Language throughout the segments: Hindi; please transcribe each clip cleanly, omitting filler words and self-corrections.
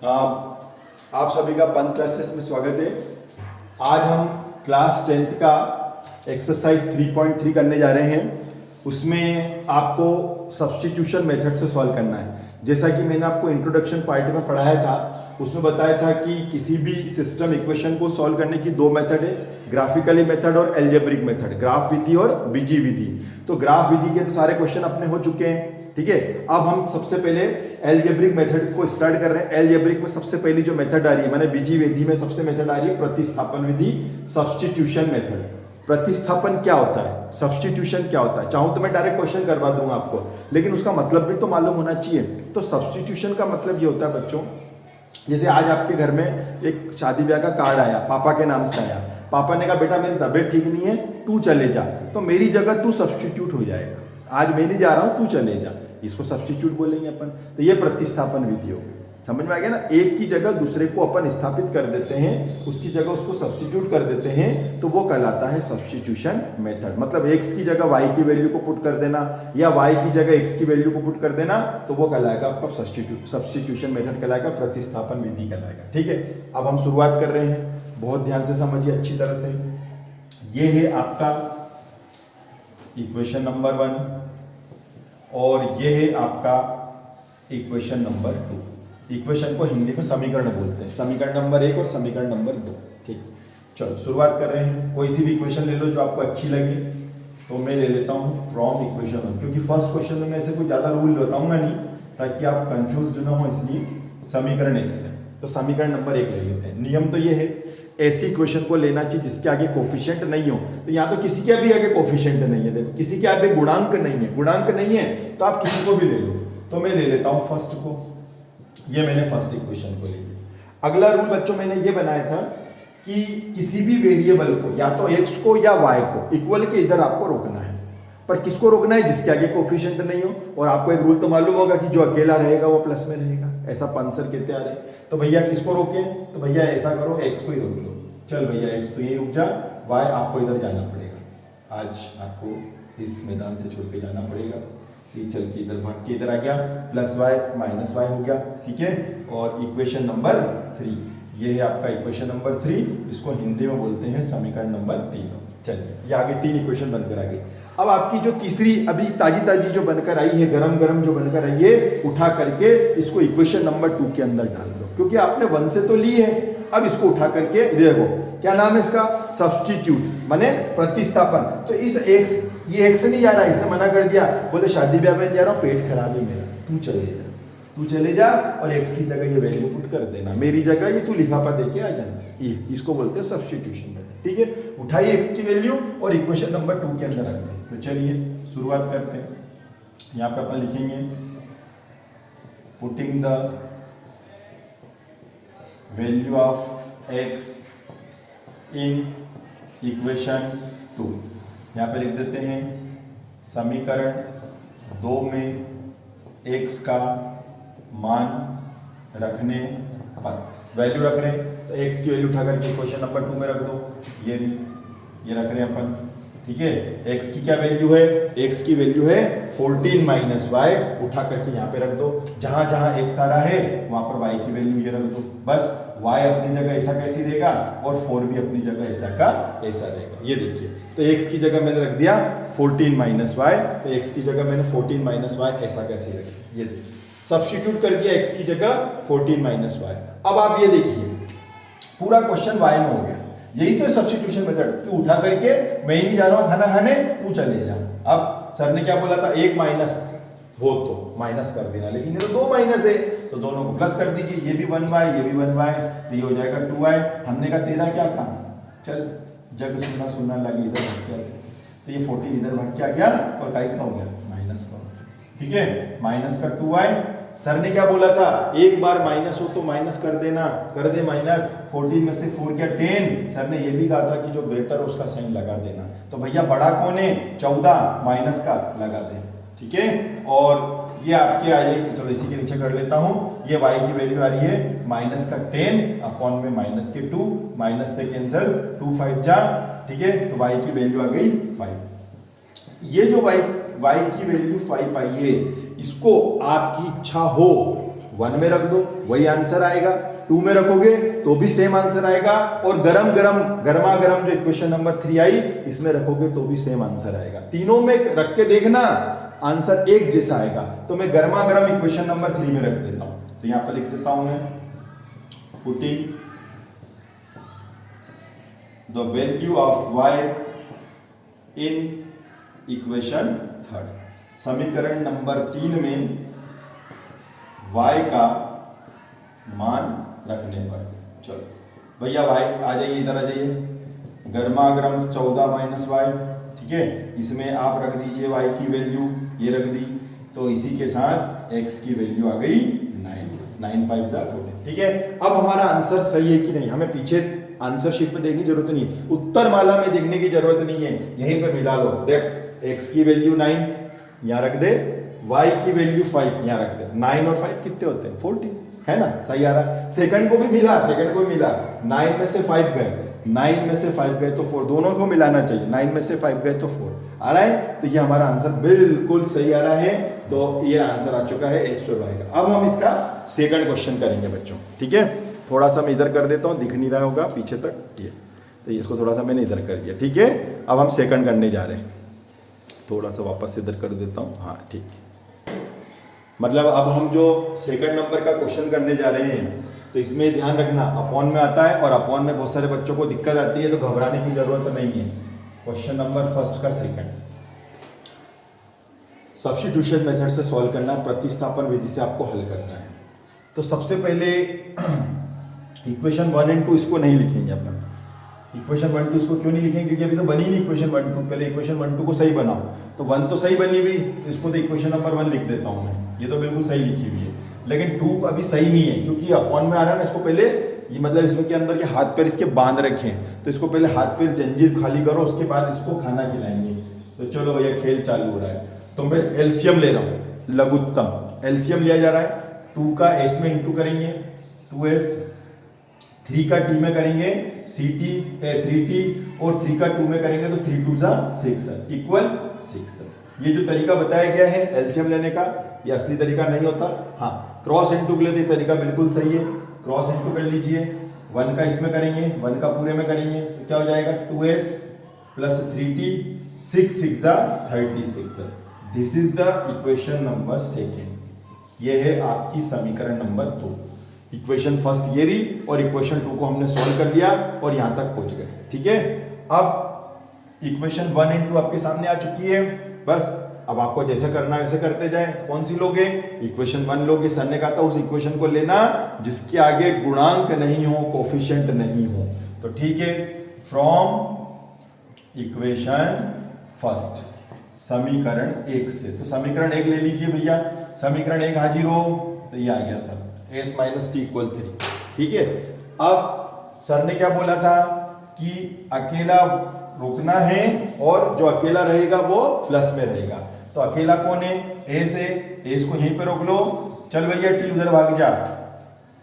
आप सभी का पंत क्लासेस में स्वागत है। आज हम क्लास 10th का एक्सरसाइज 3.3 करने जा रहे हैं। उसमें आपको सब्स्टिट्यूशन मेथड से सॉल्व करना है। जैसा कि मैंने आपको इंट्रोडक्शन पार्ट में पढ़ाया था, उसमें बताया था कि किसी भी सिस्टम इक्वेशन को सॉल्व करने की दो मेथड है, ग्राफिकली मेथड और एल्जेब्रिक मेथड, ग्राफ विधि और बीजी विधि। तो ग्राफ विधि के तो सारे क्वेश्चन अपने हो चुके हैं, ठीक है। अब हम सबसे पहले एल्जेब्रिक मेथड को स्टार्ट कर रहे हैं। एल्जेब्रिक में सबसे पहली जो मेथड आ रही है, माने बीजी विधि में सबसे मेथड आ रही है प्रतिस्थापन विधि, सब्स्टिट्यूशन मेथड। प्रतिस्थापन क्या होता है, सब्स्टिट्यूशन क्या होता है, चाहूं तो मैं डायरेक्ट क्वेश्चन करवा दूंगा आपको, लेकिन उसका मतलब भी तो मालूम होना चाहिए। तो सब्स्टिट्यूशन का मतलब ये होता है बच्चों, जैसे आज आपके घर में एक शादी ब्याह का कार्ड आया, पापा के नाम से आया, पापा ने कहा बेटा मेरी तबीयत ठीक नहीं है, तू चले जा, तो मेरी जगह तू सब्स्टिट्यूट हो जाएगा। आज मैं नहीं जा रहा हूं, तू चले जा, इसको सब्स्टिट्यूट बोलेंगे अपन। तो ये प्रतिस्थापन विधि हो गई। समझ में आ गया ना, एक की जगह दूसरे को अपन स्थापित कर देते हैं, उसकी जगह उसको सब्स्टिट्यूट कर देते हैं, तो वो कहलाता है सब्स्टिट्यूशन मेथड। मतलब x की जगह y की वैल्यू को पुट कर देना या y की जगह x की वैल्यू को पुट कर देना, तो वो कहलाएगा आपका सब्स्टिट्यूशन मेथड कहलाएगा, प्रतिस्थापन विधि कहलाएगा। ठीक है, अब हम शुरुआत कर रहे हैं, बहुत ध्यान से समझिए अच्छी तरह से। ये है आपका इक्वेशन नंबर 1 और ये है आपका इक्वेशन नंबर 2। इक्वेशन को हिंदी में समीकरण बोलते हैं, समीकरण नंबर 1 और समीकरण नंबर 2। ठीक, चलो शुरुआत कर रहे हैं। कोई सी भी इक्वेशन ले लो जो आपको अच्छी लगे। तो मैं ले लेता हूँ फ्रॉम इक्वेशन 1, क्योंकि फर्स्ट क्वेश्चन में ऐसे कोई ज़्यादा रूल बताऊंगा नहीं ताकि आप कंफ्यूज ना हो, इसलिए समीकरण 1 से। तो समीकरण नंबर 1 ले लेते हैं। नियम तो ये है, ऐसी इक्वेशन को लेना चाहिए जिसके आगे कोफिशिएंट नहीं हो। तो यहाँ तो किसी के भी आगे कोफिशिएंट नहीं है, देखो किसी के आगे गुणांक नहीं है, गुणांक नहीं है तो आप किसी को भी ले लो। तो मैं ले लेता हूँ फर्स्ट को, ये मैंने फर्स्ट इक्वेशन को ले लिया। अगला रूल बच्चों मैंने ये बनाया था कि किसी भी वेरिएबल को, या तो x को या y को, इक्वल के इधर आपको रोकना है। पर किसको रोकना है, जिसके आगे कोफिशिएंट नहीं हो। और आपको एक रूल तो मालूम होगा कि जो अकेला रहेगा वो प्लस में रहेगा, ऐसा पंसर कहते आ रहे। तो भैया किसको रोके, तो भैया ऐसा करो x को ही रोक लो। चल भैया x तो यही रुक जा, y आपको इधर जाना पड़ेगा। आज आपको इस मैदान से छोड़ के जाना पड़ेगा। चल के इधर भाग के इधर आ गया, प्लस वाई माइनस वाई हो गया। ठीक है, और इक्वेशन नंबर 3, ये है आपका इक्वेशन नंबर 3, इसको हिंदी में बोलते हैं समीकरण नंबर 3। चलिए, ये आगे 3 इक्वेशन बनकर आ गई। अब आपकी जो तीसरी अभी ताजी जो बनकर आई है, गरम जो बनकर आई है, उठा करके इसको इक्वेशन नंबर 2 के अंदर डाल दो, क्योंकि आपने 1 से तो ली है। अब इसको उठा करके देखो क्या नाम है इसका, सब्स्टिट्यूट माने प्रतिस्थापन। तो इस ये x नहीं जा रहा, इसने मना कर दिया, बोले शादी ब्याह में जा रहा हूँ, पेट खराब है मेरा, तू चले जा और x की जगह ये वैल्यू पुट कर देना, मेरी जगह ये तू लिफाफा देके आ जाना। ये इसको बोलते हैं सब्स्टिट्यूशन मेथड। ठीक है, उठाइए x की वैल्यू और इक्वेशन नंबर 2 के अंदर रख दें। तो चलिए शुरुआत करते हैं। यहाँ पे अपन लिखेंगे putting the value of x in equation 2। यहाँ पे लिख देते हैं समीकरण 2 में x का मान रखने पर, वैल्यू रख रहे हैं तो x की वैल्यू उठा करके इक्वेशन नंबर 2 में रख दो। ये रख रहे हैं अपन। ठीक है, x की क्या वैल्यू है, x की वैल्यू है 14 माइनस वाई, उठा करके यहाँ पे रख दो। जहां जहां x आ रहा है वहां पर y की वैल्यू ये रख दो। बस y अपनी जगह ऐसा कैसी रहेगा और 4 भी अपनी जगह ऐसा का ऐसा रहेगा। ये देखिए, तो x की जगह मैंने रख दिया 14 माइनस वाई, तो x की जगह मैंने 14 माइनस वाई ऐसा कैसे रखा, ये देखिए सब्स्टिट्यूट कर दिया x की जगह 14 माइनस वाई। अब आप ये देखिए पूरा क्वेश्चन y में हो गया। यही तो सब्स्टिट्यूशन मेथड, तू उठा करके मैं ही नहीं जा रहा हूँ खाना खाने, तू चले जा। अब सर ने क्या बोला था, 1 माइनस हो तो माइनस कर देना, लेकिन ये तो 2 माइनस है तो दोनों को प्लस कर दीजिए। ये भी 1y ये भी 1y, तो ये हो जाएगा 2y। हमने कहा तेरा क्या काम, चल जग सुनना लगी इधर भाग के आ गया, तो ये 14 इधर भाग के आ गया और काय का हो गया माइनस का। ठीक है, माइनस का 2y। सर ने क्या बोला था, एक बार माइनस हो तो माइनस कर देना, कर दे माइनस। 14 में से 4 क्या 10। सर ने ये भी कहा था कि जो ग्रेटर हो उसका साइन लगा देना। तो भैया बड़ा कौन है, 14, माइनस का लगा दे। ठीक है, और ये आपके आ जाएगी, चलो इसी के नीचे कर लेता हूं। ये y की वैल्यू आ रही है माइनस का 10 अपॉन में माइनस के 2, माइनस से कैंसिल, 2 5 जा। ठीक है, तो y की वैल्यू आ गई 5। ये जो y की वैल्यू 5 आई है, इसको आपकी इच्छा हो 1 में रख दो, वही आंसर आएगा। 2 में रखोगे तो भी सेम आंसर आएगा, और गर्मा गर्म जो इक्वेशन नंबर 3 आई इसमें रखोगे तो भी सेम आंसर आएगा। तीनों में रख के देखना, आंसर एक जैसा आएगा। तो मैं गर्मा गर्म इक्वेशन नंबर 3 में रख देता हूं, तो यहां पर लिख देता हूं मैं, putting the value of y in equation 3, समीकरण नंबर 3 में y का मान रखने पर। चलो भैया y आ जाइए, इधर आ जाइए, गर्मा गर्म 14 माइनस वाई, ठीक है, इसमें आप रख दीजिए y की वैल्यू, ये रख दी, तो इसी के साथ x की वैल्यू आ गई 9 5 14, ठीक है। अब हमारा आंसर सही है कि नहीं, हमें पीछे आंसर शीट में देखने की जरूरत नहीं है, उत्तर माला में देखने की जरूरत नहीं है, यहीं पे मिला लो। देख x की वैल्यू 9 यहां रख दे, y की वैल्यू 5 यहां रख दे, 9 और 5 कितने होते हैं 14, है ना, सही आ रहा है। सेकंड को भी मिला, 9 में से 5 गए, 9 में से 5 गए तो 4, दोनों को मिलाना चाहिए, 9 में से 5 गए तो 4 आ रहा है, तो ये हमारा आंसर बिल्कुल सही आ रहा है। तो ये आंसर आ चुका है x और y का। अब हम इसका सेकंड क्वेश्चन करेंगे बच्चों, ठीक है। थोड़ा सा मैं इधर कर देता हूँ, दिख नहीं रहा होगा पीछे तक, ये तो इसको थोड़ा सा मैंने इधर कर दिया, ठीक है। अब हम सेकंड करने जा रहे हैं, थोड़ा सा वापस इधर कर देता हूँ, हाँ ठीक। मतलब अब हम जो सेकंड नंबर का क्वेश्चन करने जा रहे हैं, तो इसमें ध्यान रखना अपॉन में आता है, और अपॉन में बहुत सारे बच्चों को दिक्कत आती है, तो घबराने की जरूरत नहीं है। क्वेश्चन नंबर फर्स्ट का सेकंड, सब्स्टिट्यूशन मेथड से सॉल्व करना, प्रतिस्थापन विधि से आपको हल करना है। तो सबसे पहले इक्वेशन 1 और 2 इसको नहीं लिखेंगे अपना, इक्वेशन 1 2 इसको क्यों नहीं लिखेंगे, क्योंकि अभी तो बनी नहीं इक्वेशन 1 2, पहले इक्वेशन 1 2 को सही बनाओ। तो 1 तो सही बनी हुई, तो इसको तो इक्वेशन नंबर 1 लिख देता हूं मैं, ये तो बिल्कुल सही लिखी हुई है। लेकिन 2 अभी सही नहीं है, क्योंकि अपॉन में आ रहा है ना, इसको पहले ये मतलब इसमें के अंदर के हाथ पैर इसके बांध रखे हैं, तो इसको पहले हाथ पैर जंजीर खाली करो, उसके बाद इसको खाना खिलाएंगे। तो चलो भैया खेल चालू हो रहा है, तो मैं एलसीएम ले रहा हूँ, लघुत्तम एलसीएम लिया जा रहा है। 2 का s में इंटू करेंगे 2s, 3 का t में करेंगे ct 3t, और 3 का 2 में करेंगे तो 3 2 6 इक्वल 6। ये जो तरीका बताया गया है एलसीएम लेने का, ये असली तरीका नहीं होता। हाँ, क्रॉस इंटू के लिए तो ये तरीका बिल्कुल सही है, क्रॉस इंटू कर लीजिए। 1 का इसमें करेंगे, 1 का पूरे में करेंगे तो क्या हो जाएगा 2s plus 3t, 6 6 36। This is the equation number second, ये है आपकी समीकरण नंबर 2। इक्वेशन फर्स्ट ये रही, और इक्वेशन 2 को हमने सॉल्व कर लिया और यहां तक पहुंच गए, ठीक है। अब इक्वेशन 1 और 2 आपके सामने आ चुकी है, बस अब आपको जैसे करना है वैसे करते जाएं। कौन सी लोगे, इक्वेशन 1 लोगे, सर ने कहा था उस इक्वेशन को लेना जिसके आगे गुणांक नहीं हो, कोफिशिएंट नहीं हो। तो ठीक है, फ्रॉम इक्वेशन फर्स्ट, समीकरण 1 से, तो समीकरण 1 ले लीजिए भैया, समीकरण 1 हाजिर हो, तो ये आ गया sir s minus T equal 3, ठीक है। अब सर ने क्या बोला था कि अकेला रोकना है, और जो अकेला रहेगा वो प्लस में रहेगा। तो अकेला कौन है, एस है, एस को यहीं पे रोक लो। चल भैया टी उधर भाग जा,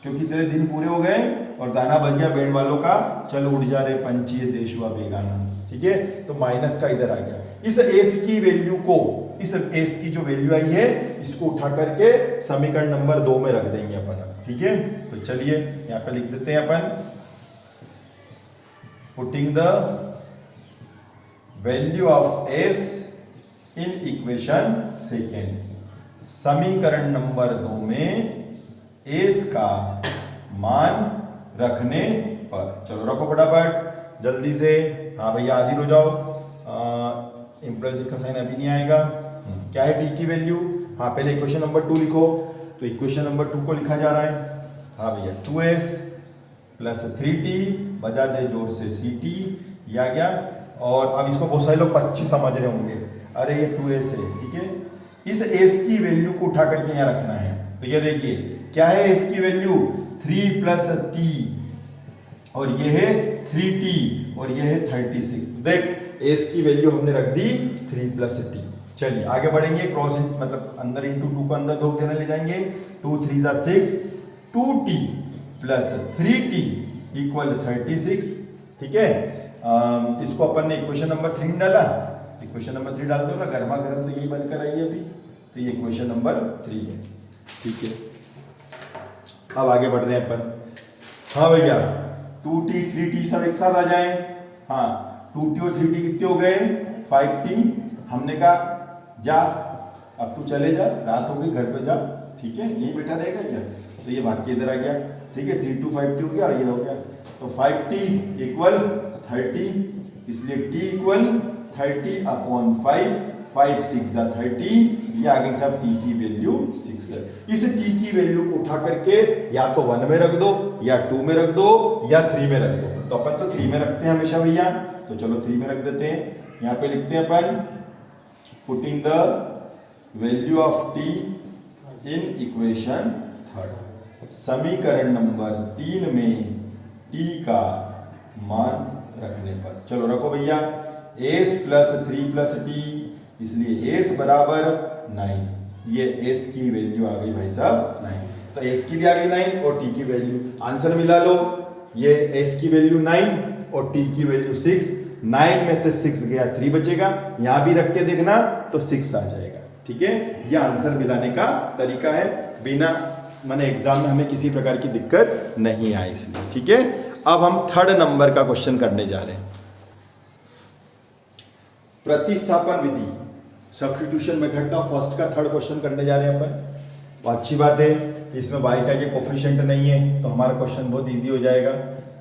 क्योंकि तेरे दिन पूरे हो गए और गाना बज गया बैंड वालों का, चल उड़ जा रे पंछी देश हुआ बेगाना, ठीक है। तो माइनस का इधर आ गया। इस एस की वैल्यू को, इस एस की जो वैल्यू आई है इसको उठा करके समीकरण नंबर 2 में रख देंगे अपन, ठीक है। तो चलिए यहां पे लिख देते हैं अपन, putting the value of S in equation second, समीकरण नंबर 2 में एस का मान रखने पर। चलो रखो फटाफट जल्दी से, हाँ भैया हाजिर हो जाओ। इम्प्लिसिट का साइन अभी नहीं आएगा। क्या है टी की वैल्यू, हाँ पहले इक्वेशन नंबर 2 लिखो, तो इक्वेशन नंबर 2 को लिखा जा रहा है, हाँ भैया 2s प्लस 3t बजा दे जोर से ct, ये आ गया। और अब इसको बहुत सारे लोग 25 समझ रहे होंगे, अरे ये 2s है, ठीक है। इस s की वैल्यू को उठा करके यहाँ रखना है, तो ये देखिए क्या है s की वैल्यू 3 प्लस t, और ये है 3t, और ये है 36। देख s की वैल्यू हमने रख दी 3 प्लस t। चलिए आगे बढ़ेंगे, क्रॉस मतलब अंदर इंटू 2 को अंदर 2 देने ले जाएंगे, 2 3 6, 2t प्लस 3t इक्वल 36, ठीक है। इसको अपन ने इक्वेशन नंबर 3 डाला, इक्वेशन नंबर 3 डाल दो ना, गर्मा गर्म तो यही बनकर आई है अभी, तो ये इक्वेशन नंबर 3 है, ठीक है। अब आगे बढ़ रहे हैं अपन। हाँ भैया 2t 3t सब एक साथ आ जाए। हाँ 2t और 3t कितने हो गए 5t। हमने कहा जा अब तू चले जा, रात हो गई, घर पे जा, ठीक है, यही बैठा रहेगा क्या। तो ये भाग के इधर आ गया, ठीक है, 3 2 5t हो गया, ये हो गया। तो 5t इक्वल 30, इसलिए t इक्वल 30 अपॉन 5, 5 6 जा 30, ये आगे साहब t की वैल्यू 6 है। इस t की वैल्यू को उठा करके या तो 1 में रख दो, या 2 में रख दो, या 3 में रख दो। तो अपन तो 3 में रखते हैं हमेशा भैया, तो चलो 3 में रख देते हैं। यहाँ पे लिखते हैं अपन putting the value of t in equation third. समीकरण नंबर 3 में t का मान रखने पर, चलो रखो भैया, s प्लस 3 प्लस t, इसलिए s बराबर 9। ये s की वैल्यू आ गई भाई साहब 9, तो s की भी आ गई 9 और t की वैल्यू, आंसर मिला लो। ये s की वैल्यू 9 और t की वैल्यू 6, 9 में से 6 गया 3 बचेगा, यहां भी रख के देखना तो 6 आ जाएगा, ठीक है। ये आंसर मिलाने का तरीका है, बिना माने एग्जाम में हमें किसी प्रकार की दिक्कत नहीं आए इसलिए, ठीक है। अब हम थर्ड नंबर का क्वेश्चन करने जा रहे हैं। प्रतिस्थापन विधि, सब्स्टिट्यूशन मेथड का फर्स्ट का थर्ड क्वेश्चन करने जा रहे हैं अपन। तो अच्छी बात है, इसमें y का ये कोफिशिएंट नहीं है, तो हमारा क्वेश्चन बहुत इजी हो जाएगा।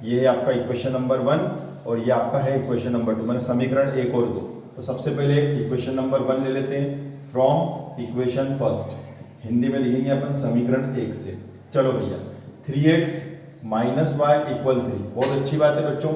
ये है आपका इक्वेशन नंबर 1 और ये आपका है इक्वेशन नंबर 2, मैंने समीकरण 1 और 2। तो सबसे पहले इक्वेशन नंबर 1 ले लेते हैं, फ्रॉम इक्वेशन फर्स्ट, हिंदी में लिखेंगे अपन समीकरण 1 से। चलो भैया 3x माइनस वाई इक्वल 3, बहुत अच्छी बात है बच्चों,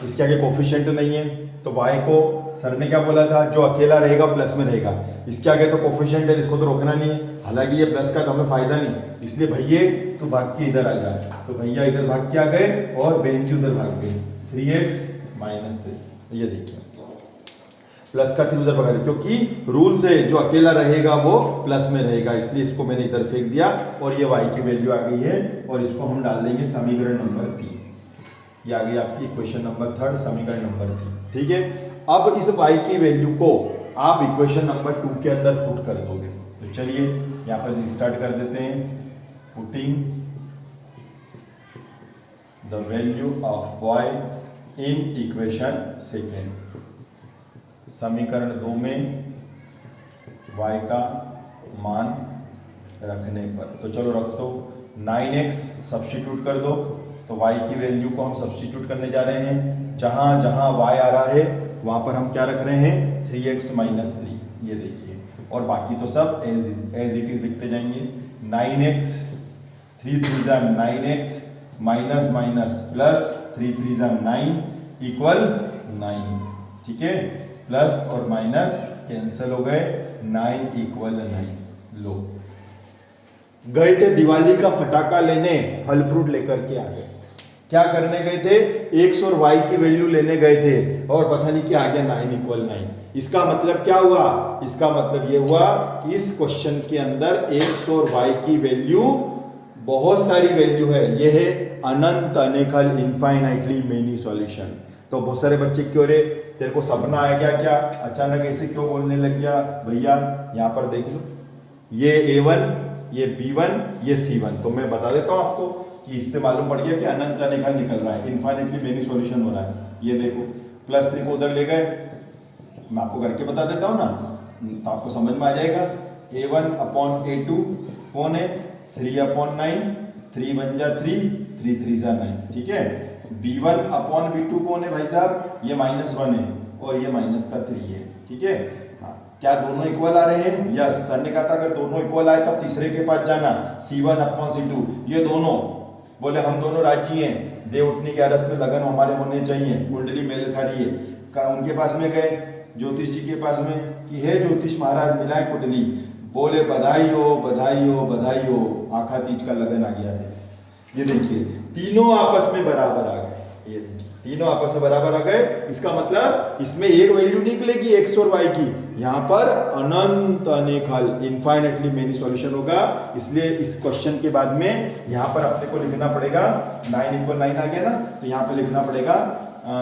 इसके आगे कोफिशिएंट नहीं है, तो y को सर ने क्या बोला था, जो अकेला रहेगा प्लस में रहेगा, इसके आगे तो कोफिशिएंट है, इसको तो रोकना नहीं है, हालांकि ये प्लस का तो हमें फायदा नहीं, इसलिए भैया तो भाग के इधर आ जाए, तो भैया इधर भाग के आ गए और बेंची उधर भाग गई, 3x माइनस 3, ये देखिए प्लस का 3 उधर भगा दिया, क्योंकि रूल से जो अकेला रहेगा वो प्लस में रहेगा, इसलिए इसको मैंने इधर फेंक दिया और ये y की वैल्यू आ गई है और इसको हम डाल देंगे समीकरण नंबर 3। ये आ गई आपकी इक्वेशन नंबर 3, समीकरण नंबर 3, ठीक है। अब इस y की वैल्यू को आप इक्वेशन नंबर 2 के अंदर पुट कर दोगे, तो चलिए यहाँ पर रिस्टार्ट कर देते हैं। Putting the value of y in equation second, समीकरण 2 में y का मान रखने पर, तो चलो रख दो, 9x सब्स्टिट्यूट कर दो, तो y की वैल्यू को हम सब्स्टिट्यूट करने जा रहे हैं, जहां जहां y आ रहा है वहां पर हम क्या रख रहे हैं 3x माइनस 3, ये देखिए, और बाकी तो सब एज इट इज लिखते जाएंगे। 9x 3 3 जा 9x माइनस माइनस प्लस 3 3 जा 9 इक्वल 9, ठीक है, प्लस और माइनस कैंसिल हो गए, 9 इक्वल 9। लो गए थे दिवाली का फटाका लेने, फल फ्रूट लेकर के आ गए, क्या करने गए थे, x और y की वैल्यू लेने गए थे और पता नहीं क्या आ गया 9 इक्वल 9। इसका मतलब क्या हुआ, इसका मतलब ये हुआ कि इस क्वेश्चन के अंदर x और y की वैल्यू बहुत सारी वैल्यू है, ये है अनंत अनेकल इनफाइनाइटली मेनी सॉल्यूशन। तो बहुत सारे बच्चे क्यों रे तेरे को सपना आया क्या, क्या अचानक ऐसे क्यों बोलने लग गया, भैया यहाँ पर देख लो, ये a1 ये b1 ये c1, तो मैं बता देता हूँ आपको कि इससे मालूम पड़ गया कि अनंत अनेकल निकल रहा है, इनफाइनाइटली मेनी सॉल्यूशन हो रहा है। ये देखो प्लस 3 को उधर ले गए, मैं आपको करके बता देता हूँ ना, तो आपको समझ में आ जाएगा। a1 अपॉन a2 कौन है, 3 अपॉन 9, 3 1 जा 3, 3 3 जा 9, ठीक है। b1 अपॉन b2 कौन है भाई साहब, ये -1 है और ये माइनस का 3 है, ठीक है। हाँ क्या दोनों इक्वल आ रहे हैं, यस, सर ने कहा था अगर दोनों इक्वल आए तब तीसरे के पास जाना, c1 अपॉन c2, ये दोनों बोले हम दोनों राजी हैं, देव उठनी 11 में लगन हमारे होने चाहिए, कुंडली मेल खा रही है, उनके पास में गए ज्योतिष जी के पास में कि हे ज्योतिष महाराज मिलाए कुंडली, बोले बधाई हो बधाई हो बधाई हो, आखा तीज का लगन आ गया है। ये देखिए तीनों आपस में बराबर आ गए, ये देखिए तीनों आपस में बराबर आ गए, इसका मतलब इसमें एक वैल्यू निकलेगी x और y की, यहाँ पर अनंत अनेकल इनफाइनाइटली मेनी सॉल्यूशन होगा, इसलिए इस क्वेश्चन के बाद में यहाँ पर अपने को लिखना पड़ेगा 9 इक्वल 9 आ गया ना, तो यहाँ पे लिखना पड़ेगा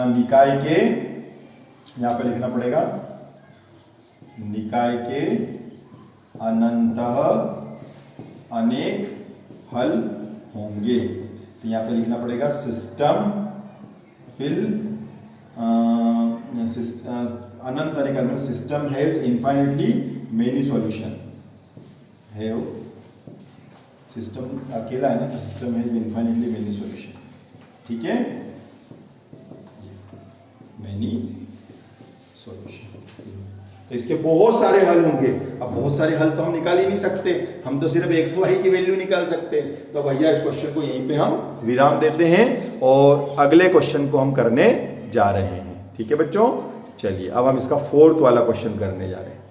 निकाय के, यहाँ पे लिखना पड़ेगा निकाय के अनंत अनेक हल होंगे। तो यहाँ पे लिखना पड़ेगा सिस्टम फिल अनंत अनेक, system has infinitely many solution है। वो सिस्टम अकेला है ना, तो system has infinitely many solution, ठीक है, मेनी सॉल्यूशन। तो इसके बहुत सारे हल होंगे। अब बहुत सारे हल तो हम निकाल ही नहीं सकते, हम तो सिर्फ एक्स वाई की वैल्यू निकाल सकते हैं। तो भैया इस क्वेश्चन को यहीं पे हम विराम देते हैं और अगले क्वेश्चन को हम करने जा रहे हैं। ठीक है बच्चों, चलिए अब हम इसका 4th वाला क्वेश्चन करने जा रहे हैं।